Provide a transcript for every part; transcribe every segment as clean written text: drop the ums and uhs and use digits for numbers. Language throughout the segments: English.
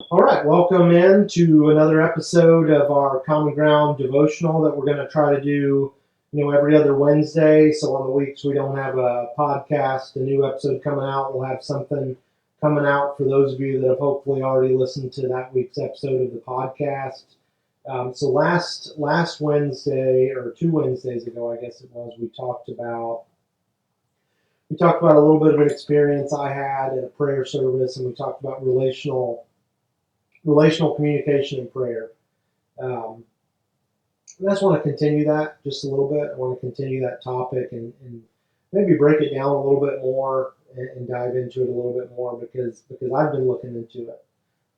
All right, welcome in to another episode of our Common Ground devotional that we're going to try to do, every other Wednesday. So on the weeks we don't have a podcast, a new episode coming out, we'll have something coming out for those of you that have hopefully already listened to that week's episode of the podcast. So last Wednesday or 2 Wednesdays ago, I guess it was, we talked about a little bit of an experience I had at a prayer service, and we talked about relational communication and prayer. Um, and I just want to continue that just a little bit. I want to continue that topic and maybe break it down a little bit more and dive into it a little bit more because I've been looking into it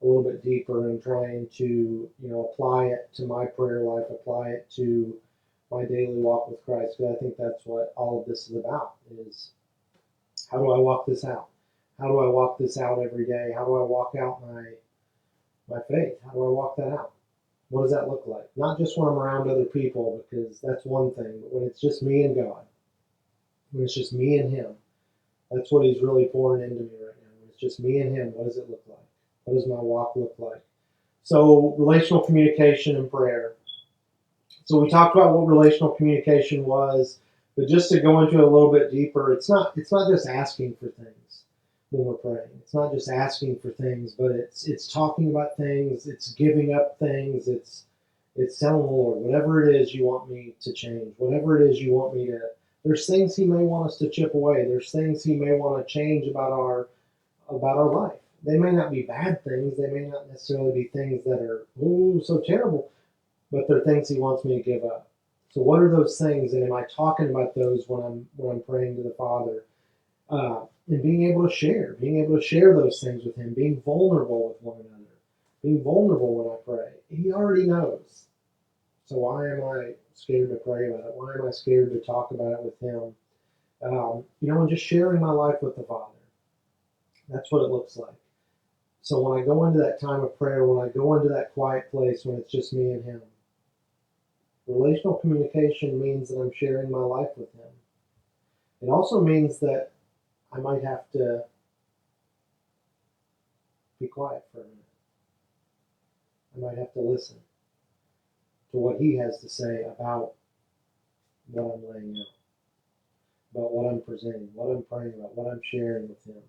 a little bit deeper and trying to apply it to my prayer life, apply it to my daily walk with Christ. Because I think that's what all of this is about: is how do I walk this out? How do I walk this out every day? How do I walk out my faith? How do I walk that out? What does that look like? Not just when I'm around other people, because that's one thing, but when it's just me and God, when it's just me and Him, that's what He's really pouring into me right now. When it's just me and Him, what does it look like? What does my walk look like? So, relational communication and prayer. So, we talked about what relational communication was, but just to go into it a little bit deeper, it's not just asking for things when we're praying. It's not just asking for things, but it's talking about things, it's giving up things, it's telling the Lord, whatever it is you want me to change, whatever it is you want me to. There's things He may want us to chip away. There's things He may want to change about our life. They may not be bad things. They may not necessarily be things that are so terrible, but they're things He wants me to give up. So what are those things, and am I talking about those when I'm praying to the Father? And being able to share those things with Him, being vulnerable with one another, being vulnerable when I pray. He already knows. So why am I scared to pray about it? Why am I scared to talk about it with Him? And just sharing my life with the Father. That's what it looks like. So when I go into that time of prayer, when I go into that quiet place, when it's just me and Him, relational communication means that I'm sharing my life with Him. It also means that I might have to be quiet for a minute. I might have to listen to what He has to say about what I'm laying out, about what I'm presenting, what I'm praying about, what I'm sharing with Him.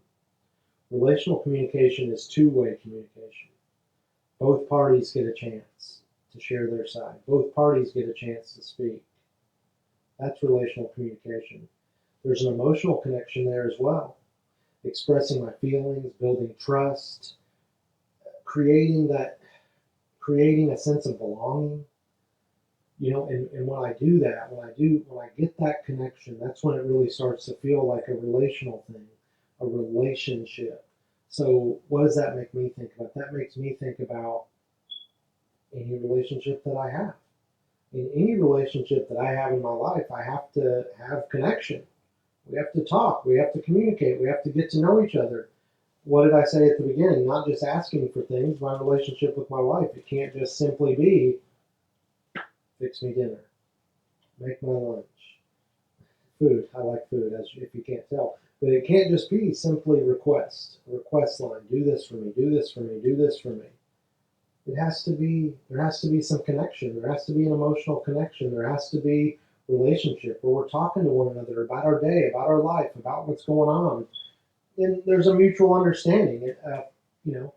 Relational communication is two-way communication. Both parties get a chance to share their side. Both parties get a chance to speak. That's relational communication. There's an emotional connection there as well. Expressing my feelings, building trust, creating a sense of belonging. And when I do that, when I get that connection, that's when it really starts to feel like a relational thing, a relationship. So what does that make me think about? That makes me think about any relationship that I have. In any relationship that I have in my life, I have to have connection. We have to talk. We have to communicate. We have to get to know each other. What did I say at the beginning? Not just asking for things. My relationship with my wife, it can't just simply be fix me dinner, make my lunch, food. I like food, as if you can't tell. But it can't just be simply request line. Do this for me. Do this for me. Do this for me. There has to be some connection. There has to be an emotional connection. There has to be relationship where we're talking to one another about our day, about our life, about what's going on, and there's a mutual understanding. You know,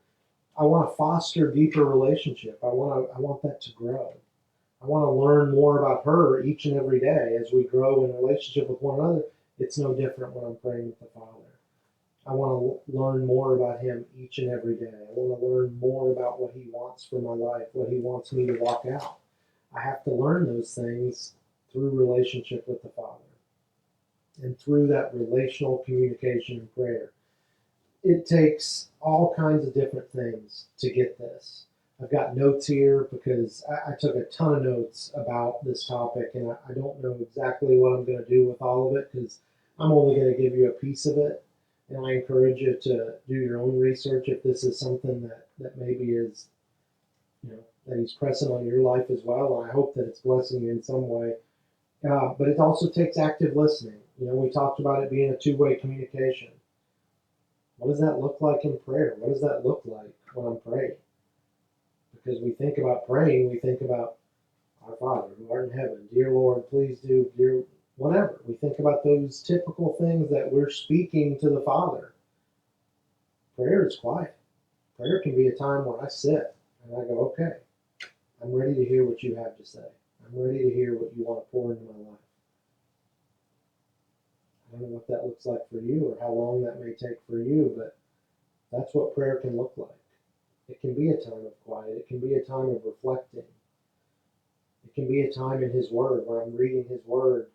I want to foster deeper relationship. I want that to grow. I want to learn more about her each and every day as we grow in relationship with one another. It's no different when I'm praying with the Father. I want to learn more about Him each and every day. I want to learn more about what He wants for my life, what He wants me to walk out. I have to learn those things through relationship with the Father and through that relational communication and prayer. It takes all kinds of different things to get this. I've got notes here because I took a ton of notes about this topic, and I don't know exactly what I'm going to do with all of it because I'm only going to give you a piece of it. And I encourage you to do your own research if this is something that maybe is, that He's pressing on your life as well. And I hope that it's blessing you in some way. But it also takes active listening. We talked about it being a two-way communication. What does that look like in prayer? What does that look like when I'm praying? Because we think about praying, we think about our Father who art in heaven, dear Lord, please do, dear whatever. We think about those typical things that we're speaking to the Father. Prayer is quiet. Prayer can be a time where I sit and I go, okay, I'm ready to hear what you have to say. I'm ready to hear what you want to pour into my life. I don't know what that looks like for you or how long that may take for you, but that's what prayer can look like. It can be a time of quiet. It can be a time of reflecting. It can be a time in His Word where I'm reading His Word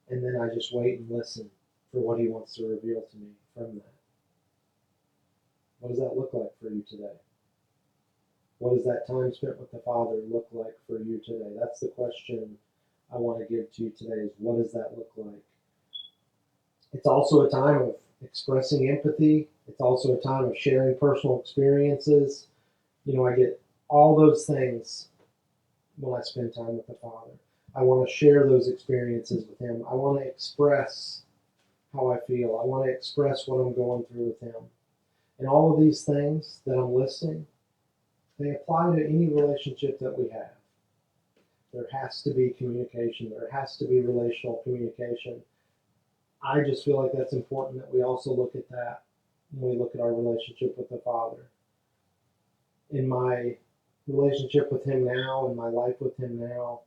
and then I just wait and listen for what He wants to reveal to me from that. What does that look like for you today? What does that time spent with the Father look like for you today? That's the question I want to give to you today is what does that look like? It's also a time of expressing empathy. It's also a time of sharing personal experiences. I get all those things when I spend time with the Father. I want to share those experiences with Him. I want to express how I feel. I want to express what I'm going through with Him. And all of these things that I'm listing, they apply to any relationship that we have. There has to be communication. There has to be relational communication. I just feel like that's important that we also look at that when we look at our relationship with the Father. In my relationship with Him now, in my life with Him now,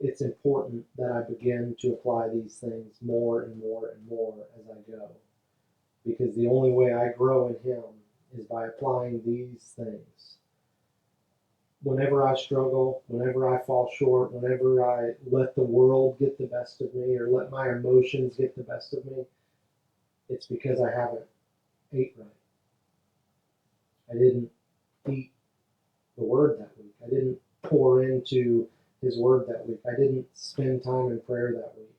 it's important that I begin to apply these things more and more and more as I go. Because the only way I grow in Him is by applying these things. Whenever I struggle, whenever I fall short, whenever I let the world get the best of me or let my emotions get the best of me, it's because I haven't ate right. I didn't eat the Word that week. I didn't pour into His Word that week. I didn't spend time in prayer that week.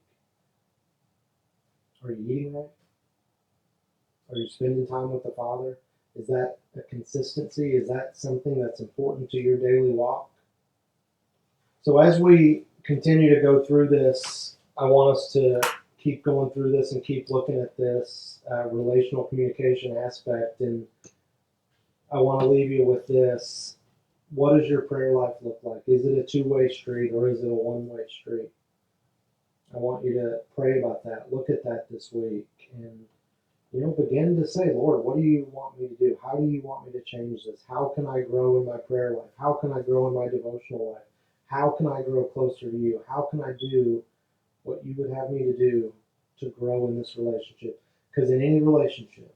Are you eating right? Are you spending time with the Father? Is that a consistency? Is that something that's important to your daily walk? So as we continue to go through this, I want us to keep going through this and keep looking at this relational communication aspect. And I want to leave you with this. What does your prayer life look like? Is it a two-way street or is it a one-way street? I want you to pray about that. Look at that this week. And begin to say, Lord, what do you want me to do? How do you want me to change this? How can I grow in my prayer life? How can I grow in my devotional life? How can I grow closer to you? How can I do what you would have me to do to grow in this relationship? Because in any relationship,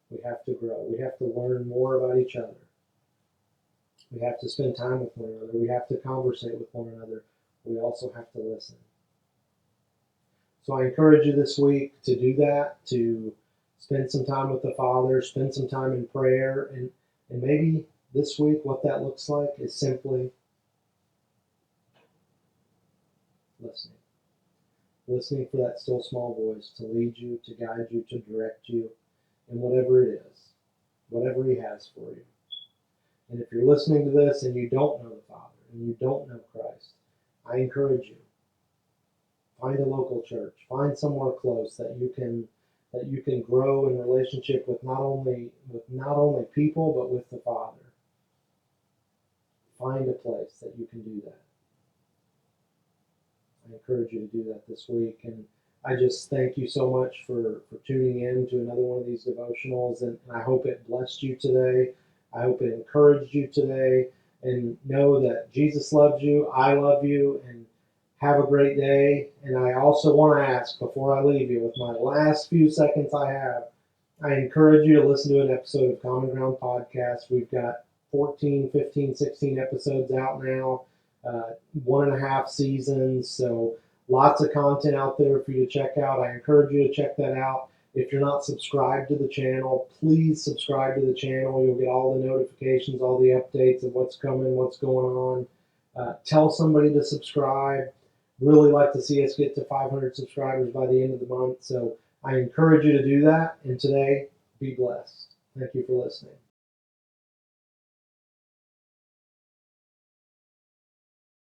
we have to grow. We have to learn more about each other. We have to spend time with one another. We have to conversate with one another. We also have to listen. So I encourage you this week to do that, to spend some time with the Father, spend some time in prayer, and maybe this week what that looks like is simply listening. Listening for that still small voice to lead you, to guide you, to direct you in whatever it is, whatever He has for you. And if you're listening to this and you don't know the Father and you don't know Christ, I encourage you. Find a local church. Find somewhere close that you can grow in relationship with not only people but with the Father. Find a place that you can do that. I encourage you to do that this week, and I just thank you so much for tuning in to another one of these devotionals, and I hope it blessed you today. I hope it encouraged you today, and know that Jesus loves you, I love you, and have a great day. And I also want to ask, before I leave you with my last few seconds I have, I encourage you to listen to an episode of Common Ground Podcast. We've got 14, 15, 16 episodes out now, 1.5 seasons, so lots of content out there for you to check out. I encourage you to check that out. If you're not subscribed to the channel, please subscribe to the channel. You'll get all the notifications, all the updates of what's coming, what's going on. Tell somebody to subscribe. Really like to see us get to 500 subscribers by the end of the month. So I encourage you to do that. And today, be blessed. Thank you for listening.